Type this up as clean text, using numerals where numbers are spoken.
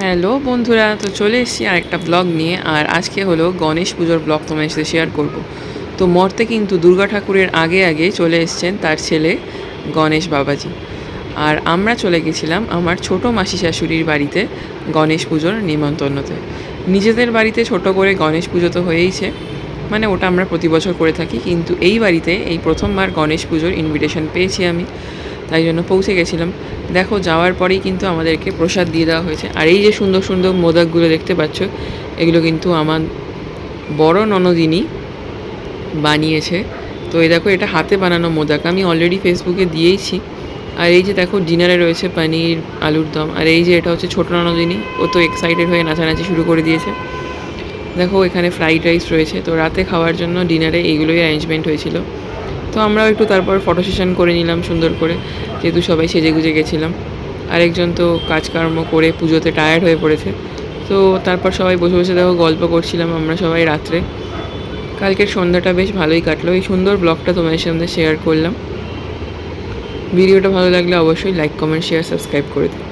Hello বন্ধুরা, তো চলে এসেছি আরেকটা ব্লগ নিয়ে। আর আজকে হলো গণেশ পুজোর ব্লগ তোমাদের সাথে শেয়ার করব। তো মর্তে কিন্তু দুর্গা ঠাকুরের আগে আগে চলে এসেছেন তার ছেলে গণেশ বাবাজি। আর আমরা চলে গেছিলাম আমার ছোট মাসি শাশুড়ির বাড়িতে গণেশ পুজোর নিমন্ত্রণতে। নিজেদের বাড়িতে ছোট করে গণেশ পুজো তো হয়েইছে, মানে ওটা আমরা প্রতি বছর করে থাকি, কিন্তু এই বাড়িতে এই প্রথমবার গণেশ পুজোর ইনভিটেশন পেয়েছি আমি, তাই জন্য পৌঁছে গেছিলাম। দেখো, যাওয়ার পরেই কিন্তু আমাদেরকে প্রসাদ দিয়ে দেওয়া হয়েছে। আর এই যে সুন্দর সুন্দর মোদকগুলো দেখতে পাচ্ছ, এগুলো কিন্তু আমার বড় ননদিনী বানিয়েছে। তো এই দেখো, এটা হাতে বানানো মোদক, আমি অলরেডি ফেসবুকে দিয়েইছি। আর এই যে দেখো, ডিনারে রয়েছে পনির, আলুর দম। আর এই যে এটা হচ্ছে ছোটো ননদিনী, ও তো এক্সাইটেড হয়ে নাচানাচি শুরু করে দিয়েছে। দেখো, এখানে ফ্রাইড রাইস রয়েছে। তো রাতে খাওয়ার জন্য ডিনারে এইগুলোই অ্যারেঞ্জমেন্ট হয়েছিল। তো আমরাও একটু তারপর ফটো সেশন করে নিলাম সুন্দর করে, যেহেতু সবাই সেজে গুজে গেছিলাম। আরেকজন তো কাজকর্ম করে পুজোতে টায়ার্ড হয়ে পড়েছে। তো তারপর সবাই বসে বসে দেখো গল্প করছিলাম আমরা সবাই রাত্রে। কালকের সন্ধ্যাটা বেশ ভালোই কাটলো। এই সুন্দর ব্লগটা তোমাদের সামনে শেয়ার করলাম। ভিডিওটা ভালো লাগলে অবশ্যই লাইক, কমেন্ট, শেয়ার, সাবস্ক্রাইব করে দিও।